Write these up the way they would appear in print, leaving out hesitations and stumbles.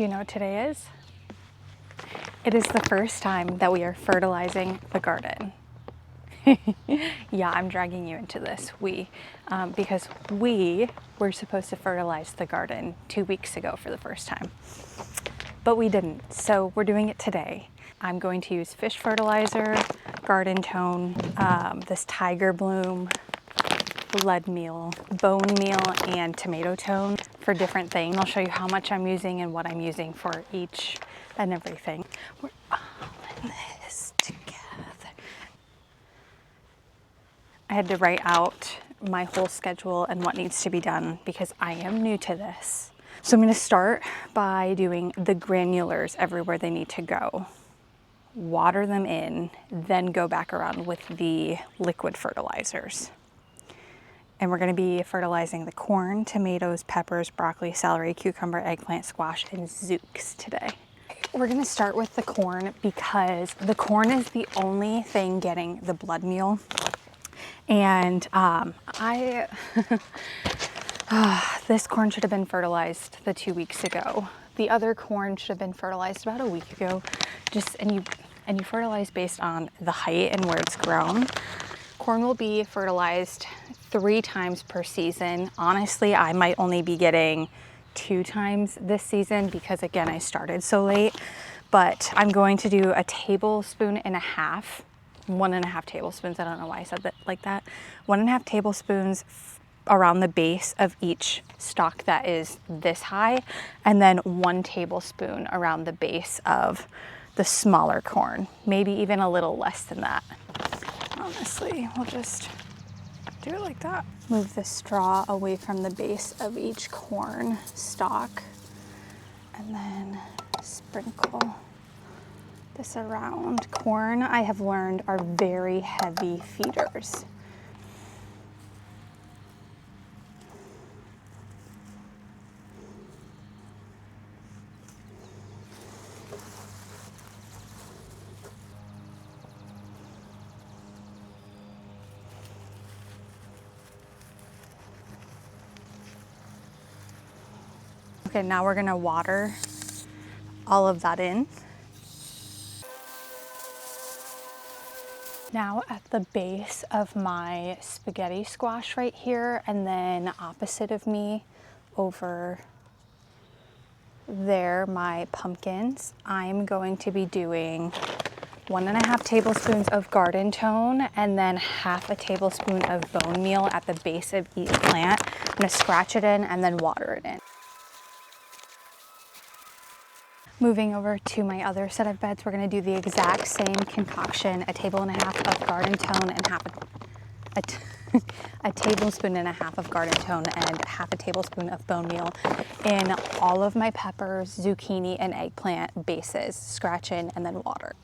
You know what today is? It is the first time that we are fertilizing the garden. Yeah, I'm dragging you into this, because we were supposed to fertilize the garden 2 weeks ago for the first time, but we didn't, so we're doing it today. I'm going to use fish fertilizer, garden tone, this tiger bloom, blood meal, bone meal, and tomato tone for different things. I'll show you how much I'm using and what I'm using for each and everything. We're all in this together. I had to write out my whole schedule and what needs to be done because I am new to this. So I'm going to start by doing the granulars everywhere they need to go. Water them in, then go back around with the liquid fertilizers. And we're going to be fertilizing the corn, tomatoes, peppers, broccoli, celery, cucumber, eggplant, squash, and zooks today. We're going to start with the corn because the corn is the only thing getting the blood meal. And this corn should have been fertilized the 2 weeks ago. The other corn should have been fertilized about a week ago. And you fertilize based on the height and where it's grown. Corn will be fertilized 3 times per season. Honestly, I might only be getting 2 times this season because again, I started so late, but I'm going to do a tablespoon and a half, 1.5 tablespoons. I don't know why I said that like that. 1.5 tablespoons around the base of each stalk that is this high, and then 1 tablespoon around the base of the smaller corn, maybe even a little less than that. Honestly, we'll just do it like that. Move the straw away from the base of each corn stalk and then sprinkle this around. Corn, I have learned, are very heavy feeders. Okay, now we're gonna water all of that in. Now at the base of my spaghetti squash right here, and then opposite of me over there, my pumpkins, I'm going to be doing 1.5 tablespoons of garden tone and then 1/2 tablespoon of bone meal at the base of each plant. I'm gonna scratch it in and then water it in. Moving over to my other set of beds, we're going to do the exact same concoction, 1.5 tablespoons of garden tone and a tablespoon and a half of garden tone and 1/2 tablespoon of bone meal in all of my peppers, zucchini, and eggplant bases. Scratch in and then water.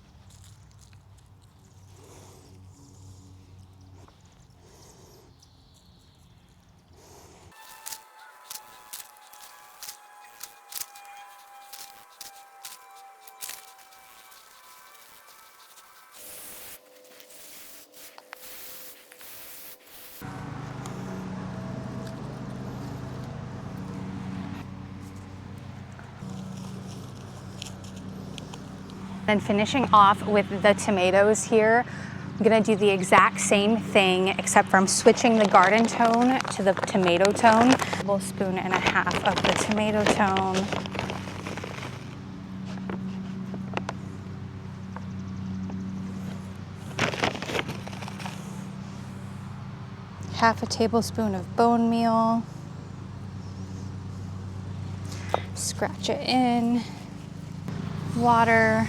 Then finishing off with the tomatoes here, I'm gonna do the exact same thing except for I'm switching the garden tone to the tomato tone. 1.5 tablespoons of the tomato tone. Half a tablespoon of bone meal. Scratch it in. Water.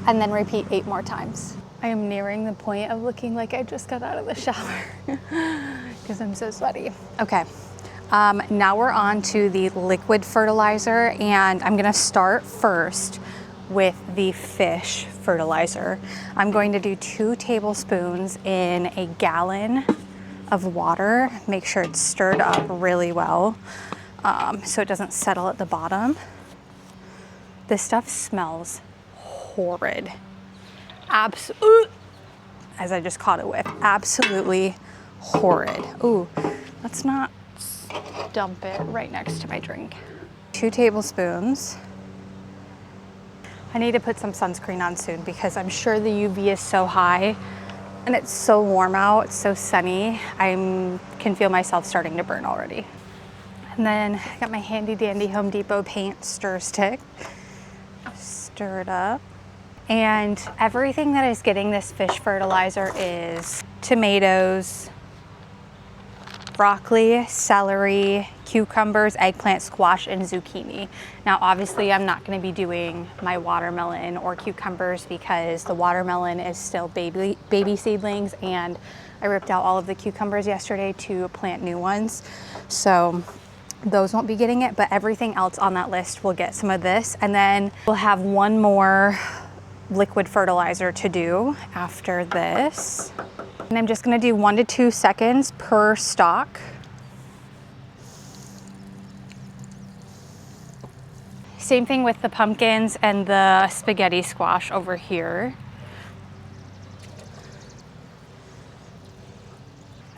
And then repeat 8 more times. I am nearing the point of looking like I just got out of the shower because I'm so sweaty. Okay, now we're on to the liquid fertilizer, and I'm gonna start first with the fish fertilizer. I'm going to do 2 tablespoons in a gallon of water. Make sure it's stirred up really well so it doesn't settle at the bottom. This stuff smells horrid. As I just caught a whiff, absolutely horrid. Ooh, let's not dump it right next to my drink. 2 tablespoons. I need to put some sunscreen on soon because I'm sure the UV is so high and it's so warm out, it's so sunny. I can feel myself starting to burn already. And then I got my handy dandy Home Depot paint stir stick. Stir it up. And everything that is getting this fish fertilizer is tomatoes, broccoli, celery, cucumbers, eggplant, squash, and zucchini. Now, obviously, I'm not going to be doing my watermelon or cucumbers because the watermelon is still baby seedlings, and I ripped out all of the cucumbers yesterday to plant new ones. So those won't be getting it, but everything else on that list will get some of this. And then we'll have one more liquid fertilizer to do after this. And I'm just gonna do 1 to 2 seconds per stalk. Same thing with the pumpkins and the spaghetti squash over here.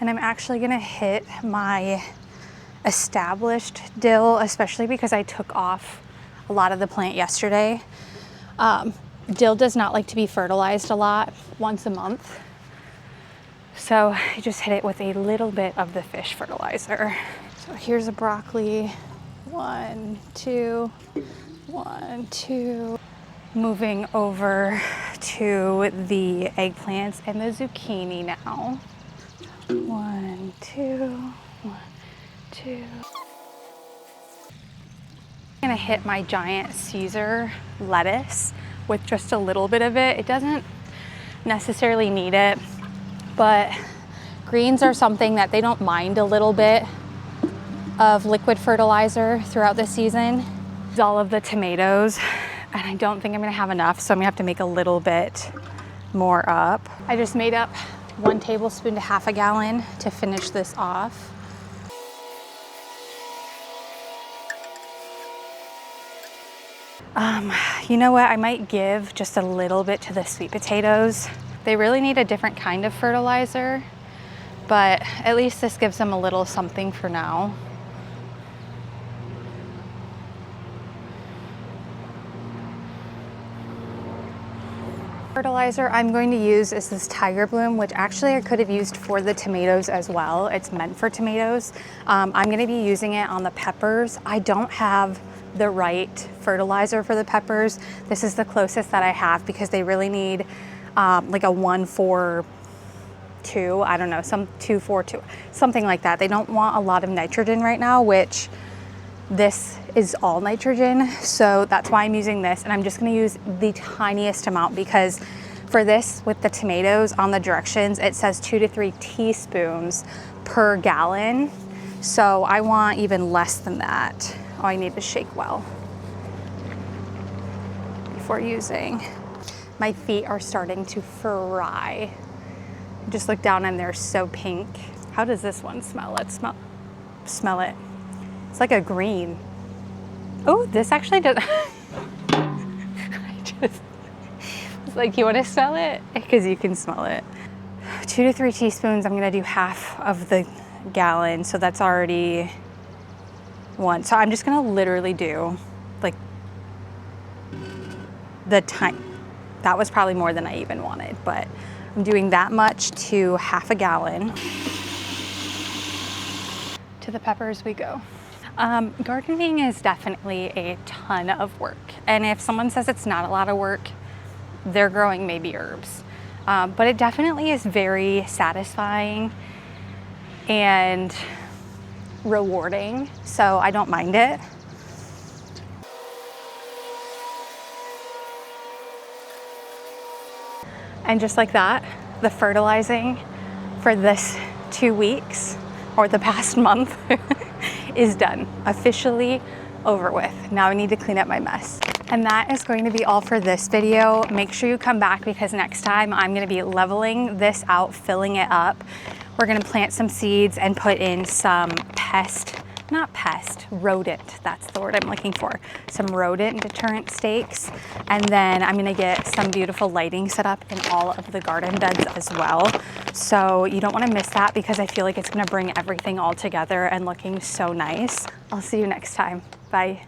And I'm actually gonna hit my established dill, especially because I took off a lot of the plant yesterday. Dill does not like to be fertilized a lot, once a month. So I just hit it with a little bit of the fish fertilizer. So here's a broccoli, 1, 2, 1, 2. Moving over to the eggplants and the zucchini now. 1, 2, 1, 2. I'm gonna hit my giant Caesar lettuce with just a little bit of it. It doesn't necessarily need it, but greens are something that they don't mind a little bit of liquid fertilizer throughout the season. All of the tomatoes, and I don't think I'm gonna have enough, so I'm gonna have to make a little bit more up. I just made up 1 tablespoon to half a gallon to finish this off. You know what, I might give just a little bit to the sweet potatoes. They really need a different kind of fertilizer, but at least this gives them a little something for now. Fertilizer I'm going to use is this Tiger Bloom, which actually I could have used for the tomatoes as well. It's meant for tomatoes. I'm going to be using it on the peppers. I don't have the right fertilizer for the peppers. This is the closest that I have because they really need like a 1-4-2, I don't know, some 2-4-2, something like that. They don't want a lot of nitrogen right now, which this is all nitrogen. So that's why I'm using this. And I'm just gonna use the tiniest amount because for this, with the tomatoes on the directions, it says 2 to 3 teaspoons per gallon. So I want even less than that. All I need to shake well before using. My feet are starting to fry. Just look down and they're so pink. How does this one smell? Let's smell it. It's like a green. Oh, this actually does. I just was like, you want to smell it? Because you can smell it. 2 to 3 teaspoons. I'm gonna do half of the gallon, so that's already 1. So I'm just gonna literally do like the time. That was probably more than I even wanted, but I'm doing that much to half a gallon. To the peppers we go. Gardening is definitely a ton of work. And if someone says it's not a lot of work, they're growing maybe herbs. But it definitely is very satisfying and rewarding, so I don't mind it. And just like that, the fertilizing for this 2 weeks or the past month is done, officially over with. Now I need to clean up my mess. And that is going to be all for this video. Make sure you come back because next time I'm gonna be leveling this out, filling it up. We're gonna plant some seeds and put in some rodent, that's the word I'm looking for. Some rodent deterrent stakes. And then I'm gonna get some beautiful lighting set up in all of the garden beds as well. So you don't want to miss that because I feel like it's going to bring everything all together and looking so nice. I'll see you next time. Bye.